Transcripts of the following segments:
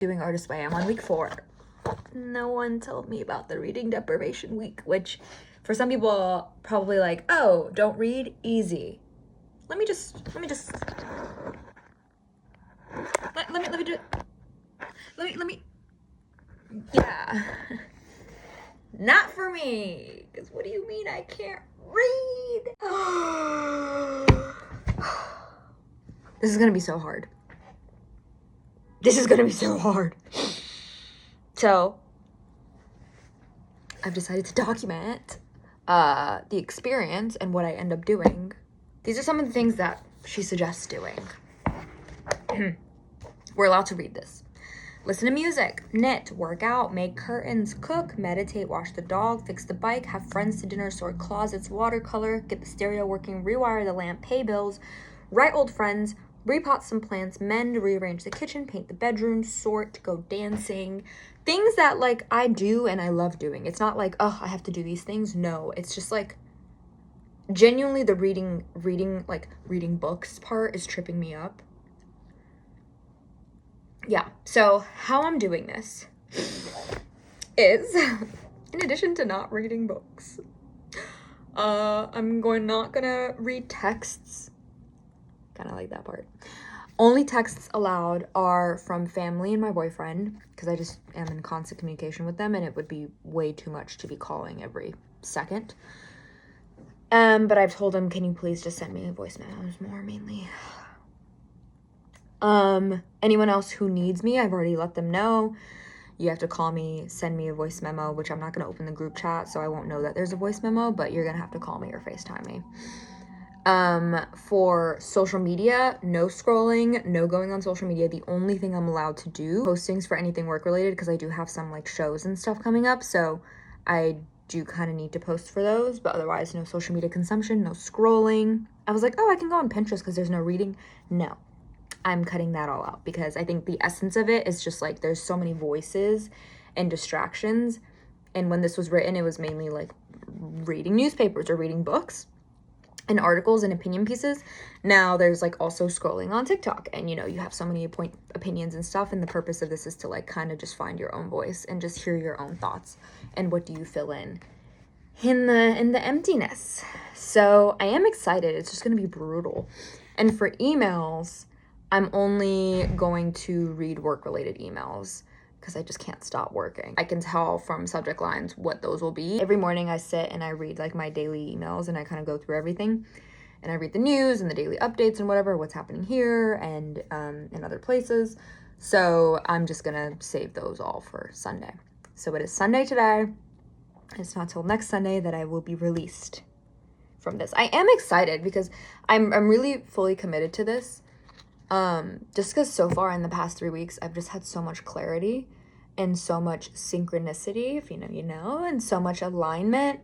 Doing Artist Way. I'm on week 4. No one told me about the reading deprivation week, which for some people probably like, oh, don't read, easy. Let me do it. Let me, yeah. Not for me, because what do you mean I can't read? This is gonna be so hard. So, I've decided to document the experience and what I end up doing. These are some of the things that she suggests doing. We're allowed to read this. Listen to music, knit, work out, make curtains, cook, meditate, wash the dog, fix the bike, have friends to dinner, sort closets, watercolor, get the stereo working, rewire the lamp, pay bills, write old friends, repot some plants, mend, rearrange the kitchen, paint the bedroom, sort, go dancing. Things that, like, I do and I love doing. It's not like, oh, I have to do these things. No, it's just like, genuinely the reading books part is tripping me up. Yeah, so how I'm doing this is, in addition to not reading books, I'm not gonna read texts. Kind of like that part. Only texts allowed are from family and my boyfriend, because I just am in constant communication with them, and it would be way too much to be calling every second. But I've told him, can you please just send me voice memos more, mainly. Anyone else who needs me, I've already let them know. You have to call me, send me a voice memo, which I'm not going to open the group chat, so I won't know that there's a voice memo, but you're going to have to call me or FaceTime me. For social media, no scrolling, no going on social media. The only thing I'm allowed to do, postings for anything work related, because I do have some like shows and stuff coming up, so I do kind of need to post for those, but otherwise no social media consumption, no scrolling. I was like, oh, I can go on Pinterest because there's no reading. No. I'm cutting that all out because I think the essence of it is just like there's so many voices and distractions. And when this was written, it was mainly like reading newspapers or reading books and articles and opinion pieces. Now there's like also scrolling on TikTok, and you know, you have so many opinions and stuff, and the purpose of this is to like kind of just find your own voice and just hear your own thoughts and what do you fill in the emptiness. So I am excited. It's just going to be brutal. And for emails, I'm only going to read work-related emails because I just can't stop working. I can tell from subject lines what those will be. Every morning I sit and I read like my daily emails, and I kind of go through everything. And I read the news and the daily updates and whatever, what's happening here and in other places. So I'm just gonna save those all for Sunday. So it is Sunday today. It's not till next Sunday that I will be released from this. I am excited because I'm really fully committed to this. Just because so far in the past 3 weeks, I've just had so much clarity and so much synchronicity, if you know, you know, and so much alignment.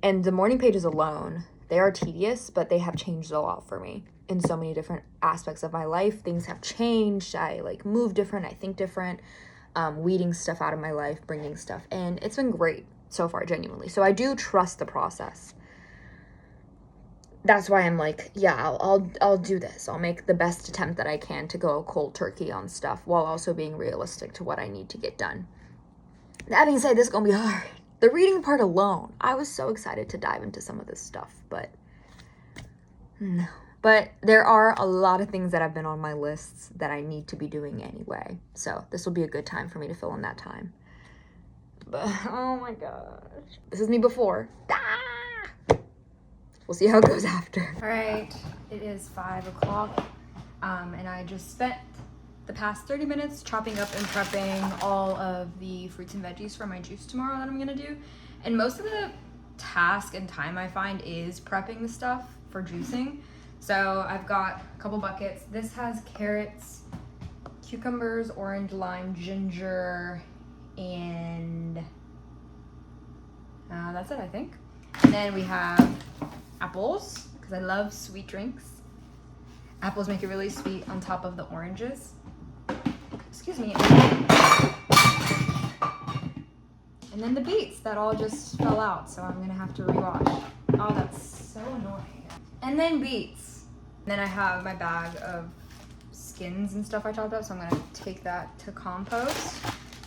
And the morning pages alone, they are tedious, but they have changed a lot for me in so many different aspects of my life. Things have changed. I like move different. I think different, weeding stuff out of my life, bringing stuff in. It's been great so far, genuinely. So I do trust the process. That's why I'm like, yeah, I'll do this. I'll make the best attempt that I can to go cold turkey on stuff while also being realistic to what I need to get done. That being said, this is gonna be hard. The reading part alone, I was so excited to dive into some of this stuff, but no. But there are a lot of things that have been on my lists that I need to be doing anyway. So this will be a good time for me to fill in that time. But, oh my gosh. This is me before. We'll see how it goes after. All right, it is 5 o'clock, and I just spent the past 30 minutes chopping up and prepping all of the fruits and veggies for my juice tomorrow that I'm gonna do. And most of the task and time I find is prepping the stuff for juicing. So I've got a couple buckets. This has carrots, cucumbers, orange, lime, ginger, and that's it, I think. And then we have apples, because I love sweet drinks. Apples make it really sweet on top of the oranges. Excuse me. And then the beets that all just fell out, so I'm gonna have to rewash. Oh, that's so annoying. And then beets. And then I have my bag of skins and stuff I chopped up, so I'm gonna take that to compost.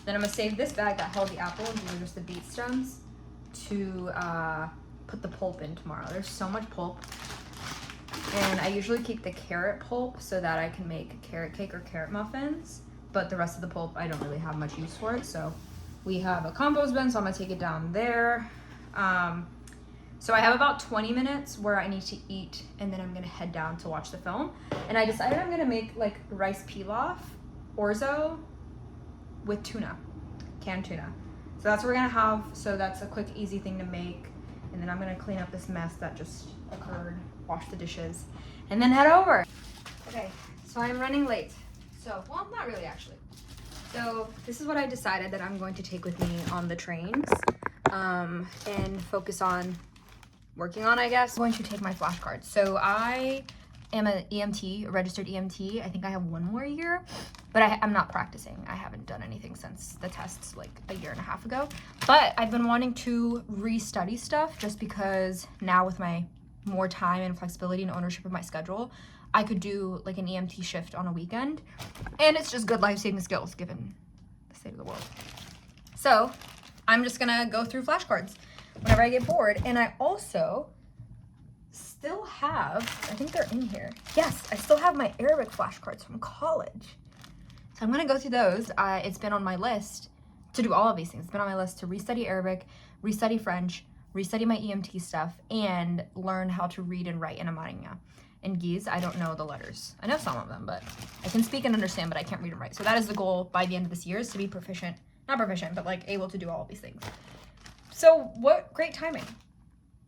Then I'm gonna save this bag that held the apple, and these are just the beet stems, to put the pulp in tomorrow. There's so much pulp. And I usually keep the carrot pulp so that I can make carrot cake or carrot muffins, but the rest of the pulp I don't really have much use for it. So we have a compost bin, so I'm gonna take it down there. So I have about 20 minutes where I need to eat, and then I'm gonna head down to watch the film. And I decided I'm gonna make like rice pilaf, orzo, with tuna, canned tuna. So that's what we're gonna have. So that's a quick, easy thing to make. And then I'm gonna clean up this mess that just occurred, wash the dishes, and then head over. Okay, so I'm running late. So, well, not really actually. So this is what I decided that I'm going to take with me on the trains, and focus on working on, I guess. I'm going to take my flashcards. So I am an EMT, a registered EMT. I think I have 1 more year, but I'm not practicing. I haven't done anything since the tests like a year and a half ago. But I've been wanting to restudy stuff just because now with my more time and flexibility and ownership of my schedule, I could do like an EMT shift on a weekend. And it's just good life-saving skills given the state of the world. So I'm just gonna go through flashcards whenever I get bored. And I also still have, I think they're in here. Yes, I still have my Arabic flashcards from college. So I'm gonna go through those. It's been on my list to do all of these things. It's been on my list to restudy Arabic, restudy French, restudy my EMT stuff, and learn how to read and write in Amarinya. In Giz, I don't know the letters. I know some of them, but I can speak and understand, but I can't read and write. So that is the goal by the end of this year, is to be proficient, not proficient, but like able to do all of these things. So what great timing.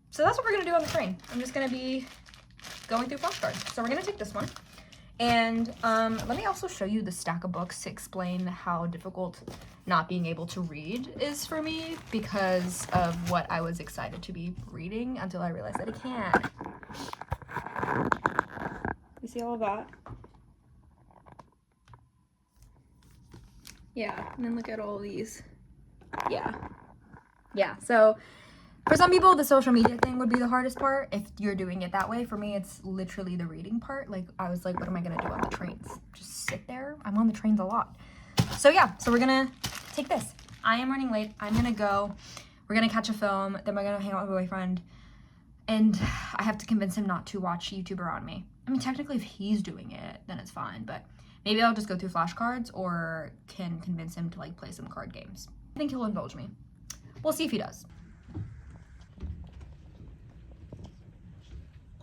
So that's what we're gonna do on the train. I'm just gonna be going through flashcards. So we're gonna take this one. And let me also show you the stack of books to explain how difficult not being able to read is for me because of what I was excited to be reading until I realized that I can't. You see all of that? Yeah, and then look at all these. Yeah, so for some people, the social media thing would be the hardest part if you're doing it that way. For me, it's literally the reading part. Like, I was like, what am I gonna do on the trains? Just sit there? I'm on the trains a lot. So yeah, so we're gonna take this. I am running late. I'm gonna go. We're gonna catch a film. Then we're gonna hang out with my boyfriend. And I have to convince him not to watch YouTube around me. I mean, technically, if he's doing it, then it's fine. But maybe I'll just go through flashcards or can convince him to, like, play some card games. I think he'll indulge me. We'll see if he does.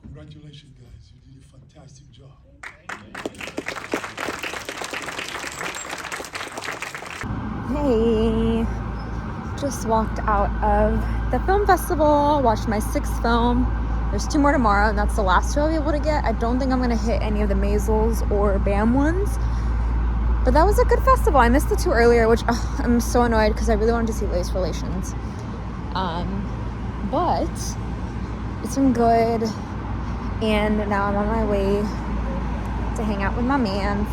Congratulations, guys. You did a fantastic job. Hey, just walked out of the film festival, watched my 6th film. There's 2 more tomorrow, and that's the last 2 I'll be able to get. I don't think I'm gonna hit any of the Maisels or BAM ones, but that was a good festival. I missed the 2 earlier, which I'm so annoyed because I really wanted to see Race Relations. But it's been good, and now I'm on my way to hang out with my mans.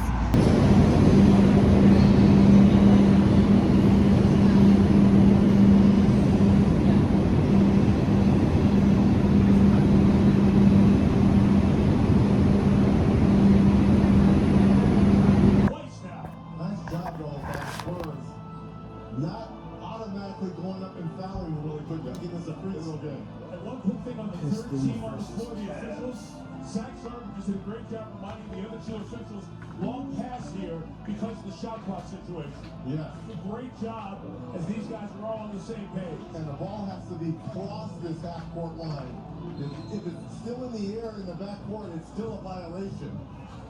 Not automatically going up and fouling really quick, but give us a free throw game. And one quick thing on the third team on the floor, the officials, Zach Sarver just did a great job reminding the other 2 officials, long pass here because of the shot clock situation. Yeah. A great job as these guys are all on the same page. And the ball has to be across this half-court line. If it's still in the air in the backcourt, it's still a violation.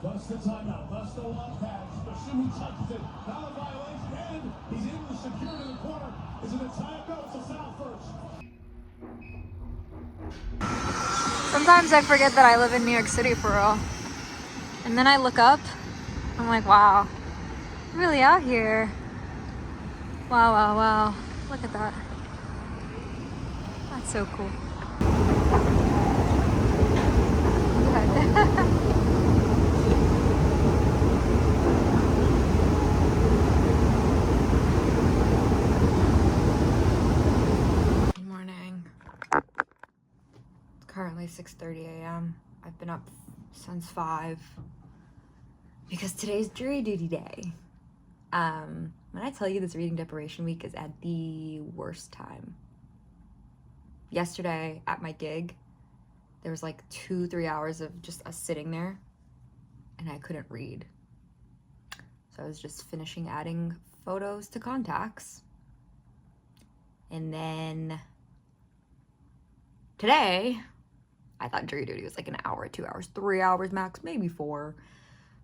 Plus the timeout, plus the long pass, but who touches it, not a violation, and he's able to secure it in the corner. Is it a tie? No, it's a foul first. Sometimes I forget that I live in New York City for real. And then I look up, I'm like, wow, I'm really out here. Wow, wow, wow. Look at that. That's so cool. Good morning. It's currently 6:30 a.m. I've been up since 5. because today's jury duty day. When I tell you this reading deprivation week is at the worst time. Yesterday at my gig, there was like 2-3 hours of just us sitting there and I couldn't read. So I was just finishing adding photos to contacts. And then today, I thought jury duty was like an hour, 2 hours, 3 hours max, maybe 4.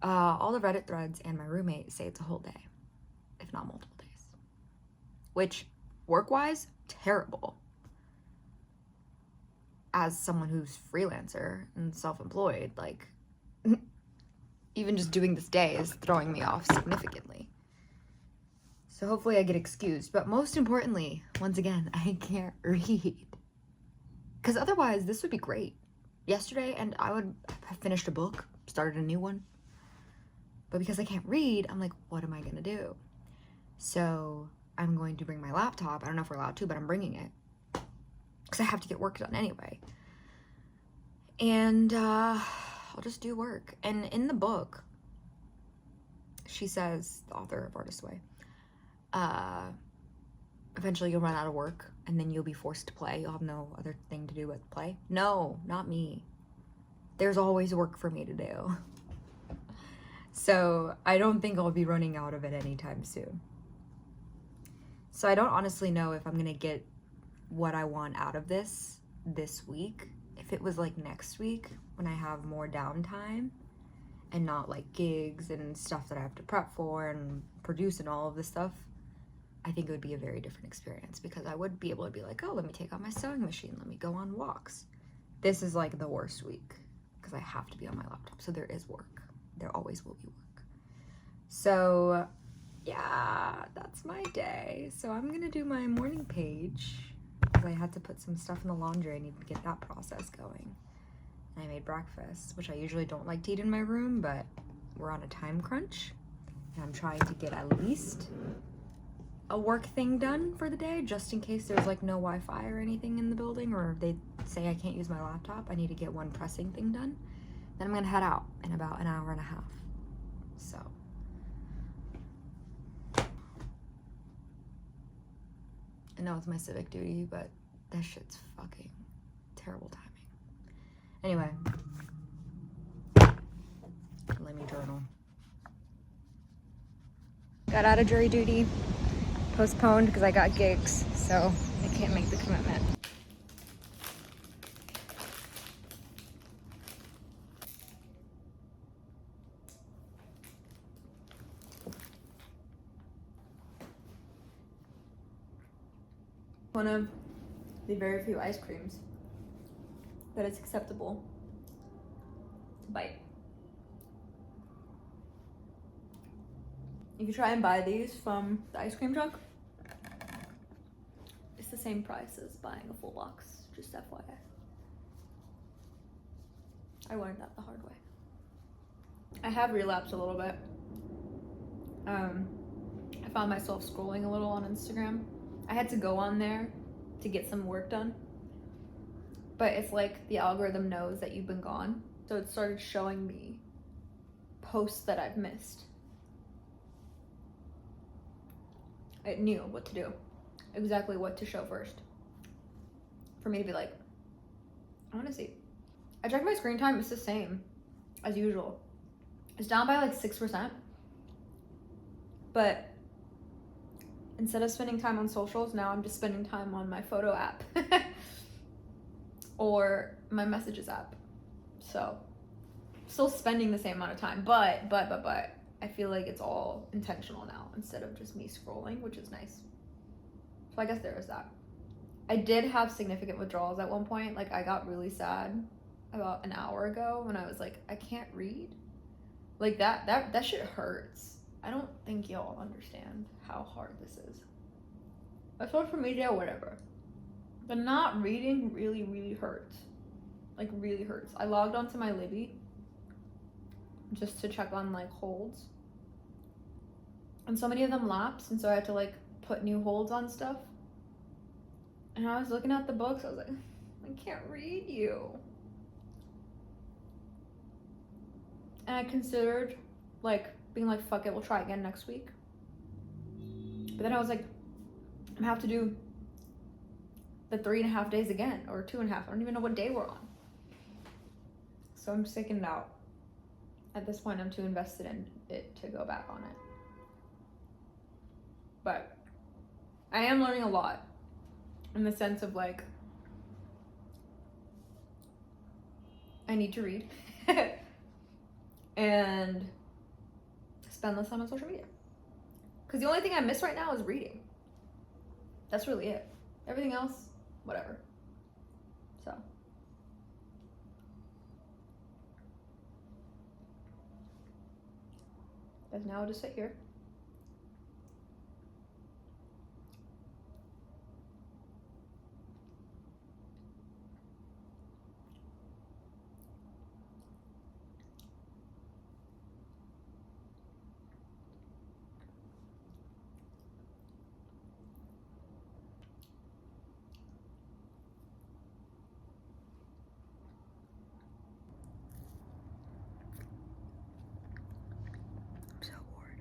All the Reddit threads and my roommate say it's a whole day, if not multiple days. Which, work-wise, terrible. As someone who's freelancer and self-employed, like, even just doing this day is throwing me off significantly. So hopefully I get excused. But most importantly, once again, I can't read. Because otherwise, this would be great. Yesterday, and I would have finished a book, started a new one. But because I can't read, I'm like, what am I going to do? So I'm going to bring my laptop. I don't know if we're allowed to, but I'm bringing it. Because I have to get work done anyway. And I'll just do work. And in the book, she says, the author of Artist's Way, eventually you'll run out of work and then you'll be forced to play. You'll have no other thing to do but play. No, not me. There's always work for me to do. So I don't think I'll be running out of it anytime soon. So I don't honestly know if I'm gonna get what I want out of this week. If it was like next week when I have more downtime and not like gigs and stuff that I have to prep for and produce and all of this stuff, I think it would be a very different experience because I would be able to be like, oh, let me take out my sewing machine. Let me go on walks. This is like the worst week because I have to be on my laptop. So there is work. There always will be work. So yeah, that's my day. So I'm gonna do my morning page because I had to put some stuff in the laundry. I need to get that process going. And I made breakfast, which I usually don't like to eat in my room, but we're on a time crunch. And I'm trying to get at least a work thing done for the day, just in case there's like no Wi-Fi or anything in the building, or they say I can't use my laptop. I need to get one pressing thing done. Then I'm gonna head out in about an hour and a half. So I know it's my civic duty, but that shit's fucking terrible timing. Anyway, let me journal. Got out of jury duty, postponed because I got gigs, so I can't make the commitment. One of the very few ice creams that it's acceptable to bite. If you try and buy these from the ice cream truck, it's the same price as buying a full box, just FYI. I learned that the hard way. I have relapsed a little bit. I found myself scrolling a little on Instagram. I had to go on there to get some work done. But it's like the algorithm knows that you've been gone. So it started showing me posts that I've missed. It knew what to do. Exactly what to show first. For me to be like, I want to see. I checked my screen time, it's the same as usual. It's down by like 6%. But instead of spending time on socials, now I'm just spending time on my photo app. Or my messages app. So, still spending the same amount of time, but I feel like it's all intentional now instead of just me scrolling, which is nice. So I guess there is that. I did have significant withdrawals at one point. Like I got really sad about an hour ago when I was like, I can't read. Like that shit hurts. I don't think y'all understand how hard this is. But social media, whatever. But not reading really, really hurts. Like really hurts. I logged onto my Libby just to check on like holds. And so many of them lapsed, and so I had to like put new holds on stuff. And I was looking at the books, I was like, I can't read you. And I considered like being like, fuck it, we'll try again next week. But then I was like, I'm gonna have to do the 3.5 days again, or 2.5. I don't even know what day we're on. So I'm just taking it out. At this point, I'm too invested in it to go back on it. But I am learning a lot in the sense of like, I need to read and spend less time on social media. Because the only thing I miss right now is reading. That's really it. Everything else, whatever. So. But now I'll just sit here. I'm so bored.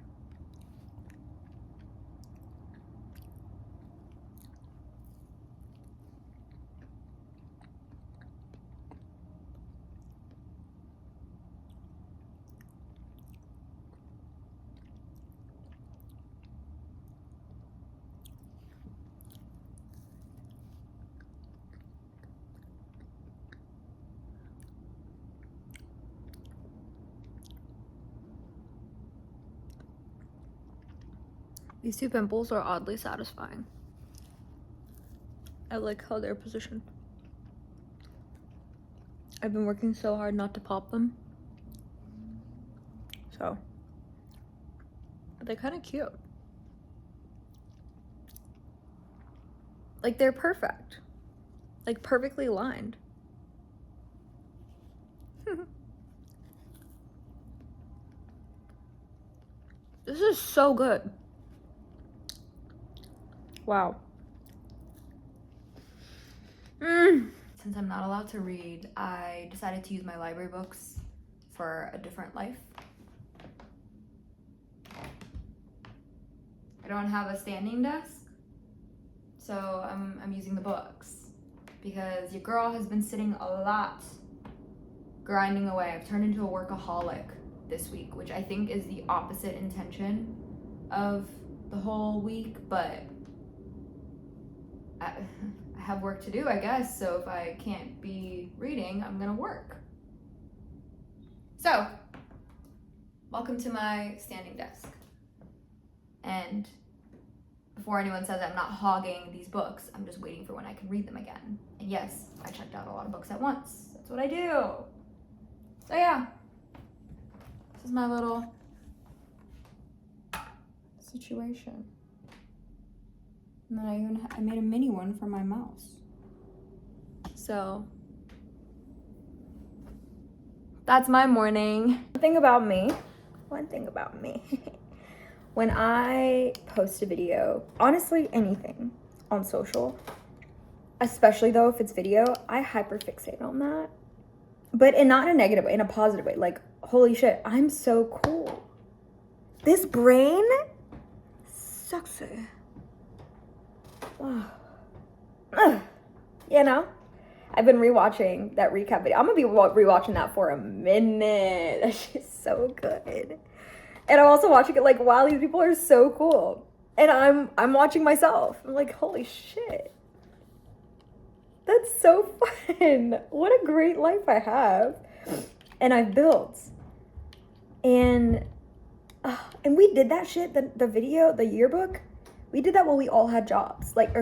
These two pimples are oddly satisfying. I like how they're positioned. I've been working so hard not to pop them. So, but they're kind of cute. Like they're perfect. Like perfectly lined. This is so good. Wow. Since I'm not allowed to read, I decided to use my library books for a different life. I don't have a standing desk, so I'm using the books because your girl has been sitting a lot, grinding away. I've turned into a workaholic this week, which I think is the opposite intention of the whole week, but I have work to do, I guess, so if I can't be reading, I'm gonna work. So, welcome to my standing desk. And before anyone says I'm not hogging these books, I'm just waiting for when I can read them again. And yes, I checked out a lot of books at once. That's what I do. So yeah, this is my little situation. And then I made a mini one for my mouse. So that's my morning. One thing about me. When I post a video, honestly, anything on social, especially though if it's video, I hyperfixate on that. But not in a negative way, in a positive way. Like, holy shit, I'm so cool. This brain, sexy. You know, I've been rewatching that recap video. I'm gonna be rewatching that for a minute. That's just so good. And I'm also watching it like, wow, these people are so cool. And I'm watching myself. I'm like, holy shit. That's so fun. What a great life I have. And I've built. And we did that shit, the video, the yearbook. We did that while we all had jobs. Like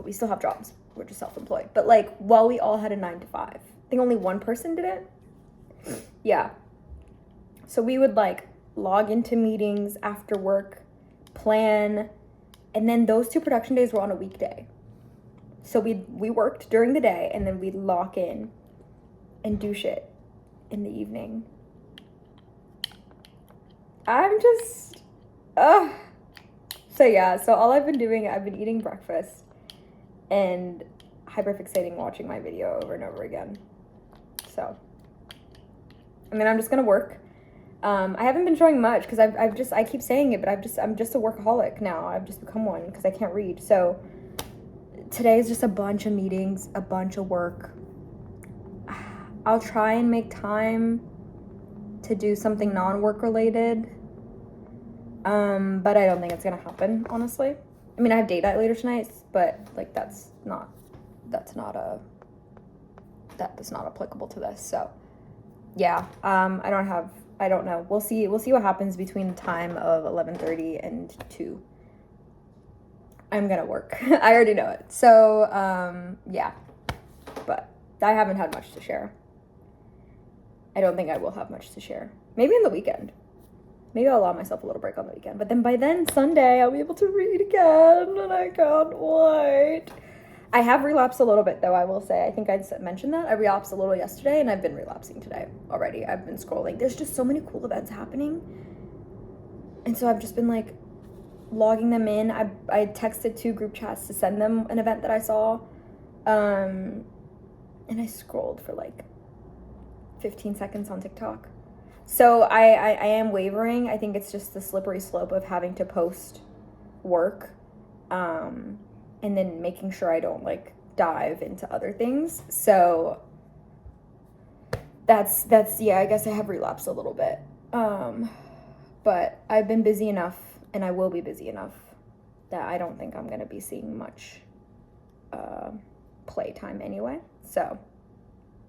we still have jobs. We're just self-employed. But like while we all had a 9 to 5. I think only one person did it. Yeah. So we would like log into meetings after work, plan, and then those 2 production days were on a weekday. So we worked during the day and then we'd lock in and do shit in the evening. I'm just, So yeah, so all I've been doing, I've been eating breakfast and hyperfixating watching my video over and over again. So, and then I'm just gonna work. I haven't been showing much because I keep saying it, but I'm just a workaholic now. I've just become one because I can't read. So today is just a bunch of meetings, a bunch of work. I'll try and make time to do something non-work related. But I don't think it's gonna happen, honestly. I mean, I have date night later tonight, but like that's not applicable to this. So yeah, I don't know. We'll see what happens between the time of 11:30 and 2. I'm gonna work. I already know it. So yeah, but I haven't had much to share. I don't think I will have much to share. Maybe on the weekend. Maybe I'll allow myself a little break on the weekend. But then by then, Sunday, I'll be able to read again, and I can't wait. I have relapsed a little bit, though, I will say. I think I mentioned that. I relapsed a little yesterday, and I've been relapsing today already. I've been scrolling. There's just so many cool events happening. And so I've just been, like, logging them in. I texted 2 group chats to send them an event that I saw. And I scrolled for, like, 15 seconds on TikTok. So I am wavering. I think it's just the slippery slope of having to post work, and then making sure I don't like dive into other things. So that's yeah, I guess I have relapsed a little bit. But I've been busy enough, and I will be busy enough that I don't think I'm gonna be seeing much playtime anyway. So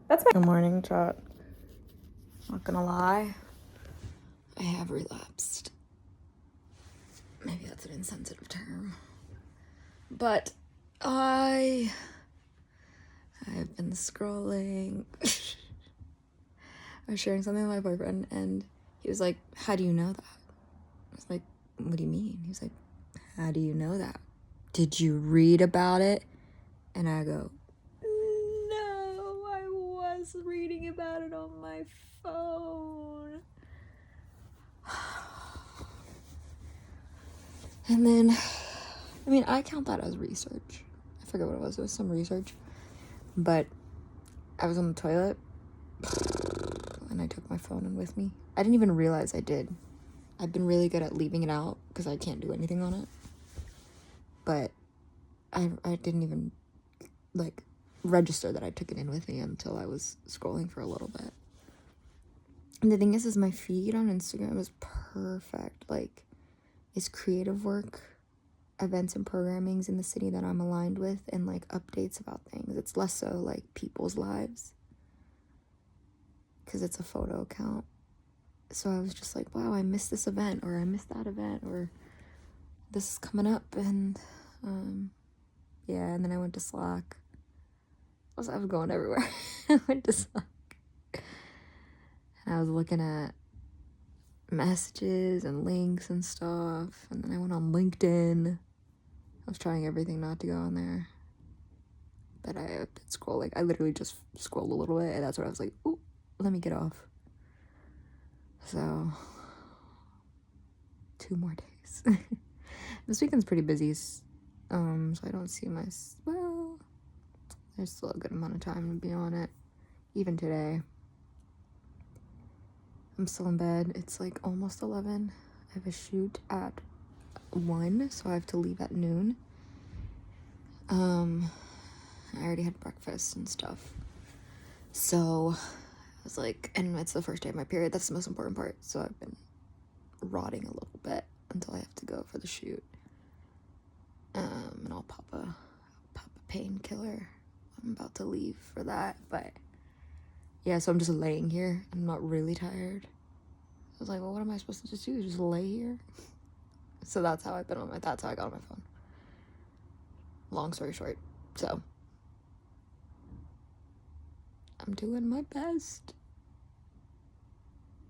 that's my Good morning, chat. Not gonna lie, I have relapsed. Maybe that's an insensitive term. But I've been scrolling. I was sharing something with my boyfriend, and he was like, "How do you know that?" I was like, "What do you mean?" He was like, "How do you know that? Did you read about it?" And I go, "No, I was reading about it on my phone." And then, I mean, I count that as research. I forget what it was. It was some research. But I was on the toilet, and I took my phone in with me. I didn't even realize I did. I've been really good at leaving it out because I can't do anything on it. But I didn't even, like, register that I took it in with me until I was scrolling for a little bit. And the thing is my feed on Instagram is perfect. Like, it's creative work, events and programmings in the city that I'm aligned with, and like updates about things. It's less so like people's lives because it's a photo account. So I was just like, wow, I missed this event, or I missed that event, or this is coming up. And yeah, and then I went to Slack. I was going everywhere. I went to Slack, and I was looking at messages and links and stuff, and then I went on LinkedIn. I was trying everything not to go on there, but I have been scrolling. I literally just scrolled a little bit, and that's when I was like, ooh, let me get off. So 2 more days. This weekend's pretty busy, so I don't see well, there's still a good amount of time to be on it. Even today, I'm still in bed. It's like almost 11. I have a shoot at 1, so I have to leave at noon. I already had breakfast and stuff. So I was like, and it's the first day of my period. That's the most important part. So I've been rotting a little bit until I have to go for the shoot. And I'll pop a painkiller. I'm about to leave for that, but yeah, so I'm just laying here. I'm not really tired. I was like, well, what am I supposed to just do? Just lay here? So that's how I've been that's how I got on my phone. Long story short. So I'm doing my best.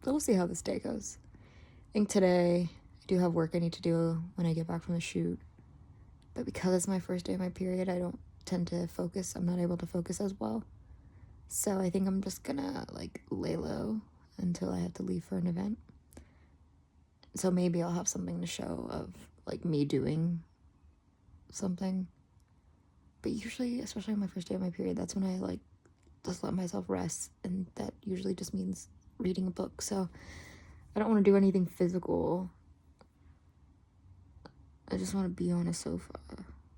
So we'll see how this day goes. I think today I do have work I need to do when I get back from the shoot. But because it's my first day of my period, I don't tend to focus. I'm not able to focus as well. So I think I'm just gonna like lay low until I have to leave for an event. So maybe I'll have something to show of like me doing something. But usually, especially on my first day of my period, that's when I like just let myself rest, and that usually just means reading a book. So I don't want to do anything physical. I just want to be on a sofa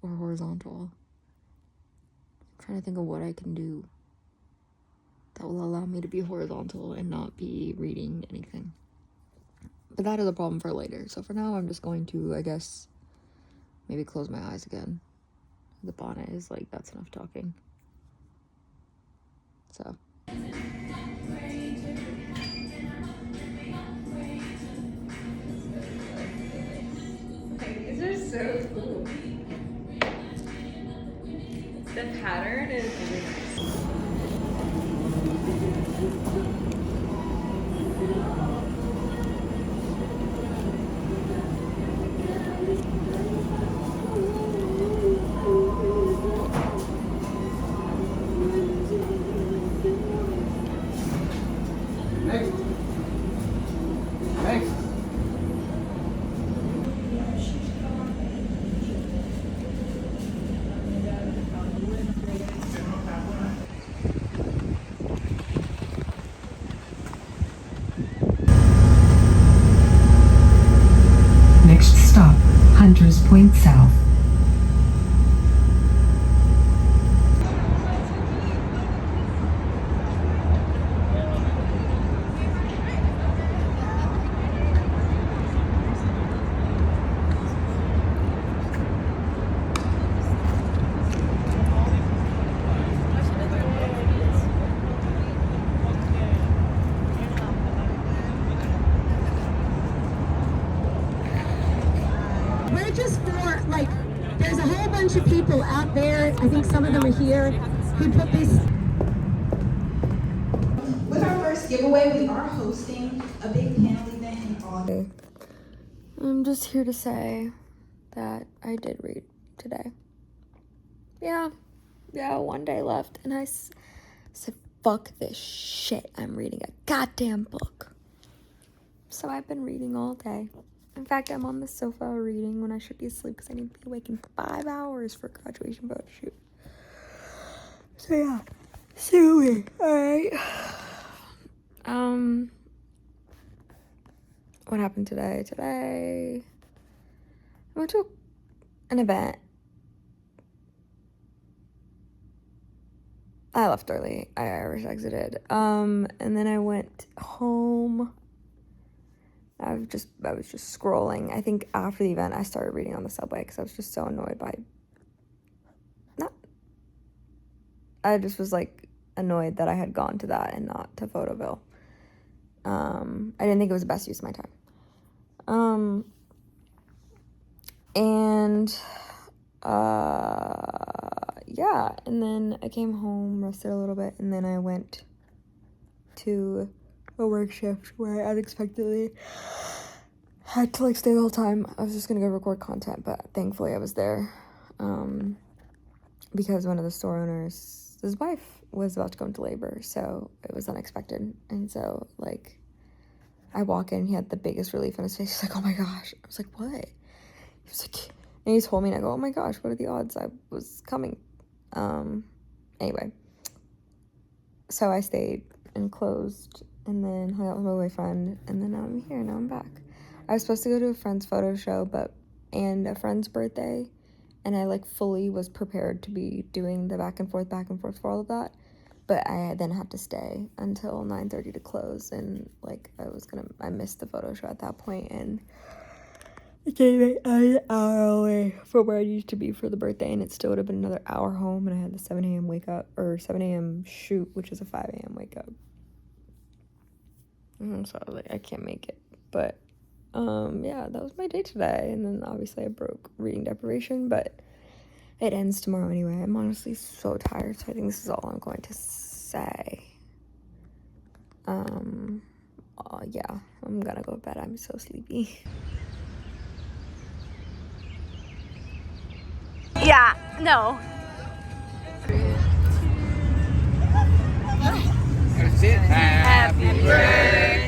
or horizontal. I'm trying to think of what I can do that will allow me to be horizontal and not be reading anything. But that is a problem for later. So for now, I'm just going to, I guess, maybe close my eyes again. The bonnet is like, that's enough talking. So. These are so cool. The pattern is really nice. Next stop, Hunters Point South. We're just for, like, there's a whole bunch of people out there, I think some of them are here, who put this. With our first giveaway, we are hosting a big panel event in August. I'm just here to say that I did read today. Yeah, one day left, and I said, fuck this shit, I'm reading a goddamn book. So I've been reading all day. In fact, I'm on the sofa reading when I should be asleep because I need to be awake in 5 hours for a graduation photo shoot. So yeah, so weird. Alright. What happened today? Today, I went to an event. I left early. I Irish exited. And then I went home. I was just scrolling. I think after the event, I started reading on the subway because I was just so annoyed by. I just was like annoyed that I had gone to that and not to Photoville. I didn't think it was the best use of my time. Yeah, and then I came home, rested a little bit, and then I went to a work shift where I unexpectedly had to like stay the whole time. I was just gonna go record content, but thankfully I was there because one of the store owners, his wife was about to go into labor, so it was unexpected. And so like I walk in, he had the biggest relief on his face. He's like, oh my gosh. I was like, what? He was like, and he told me, and I go, oh my gosh, what are the odds I was coming? Anyway, so I stayed and closed and then hung out with my boyfriend, and then now I'm here, now I'm back. I was supposed to go to a friend's photo show and a friend's birthday, and I like fully was prepared to be doing the back and forth for all of that, but I then had to stay until 9:30 to close, and like I missed the photo show at that point, and it came an hour away from where I needed to be for the birthday, and it still would have been another hour home, and I had the 7 a.m. wake up, or 7 a.m. shoot, which is a 5 a.m. wake up. So I was like, I can't make it. But yeah, that was my day today. And then obviously I broke reading deprivation, but it ends tomorrow anyway. I'm honestly so tired, so I think this is all I'm going to say. Yeah, I'm gonna go to bed. I'm so sleepy. Yeah, no. Happy birthday.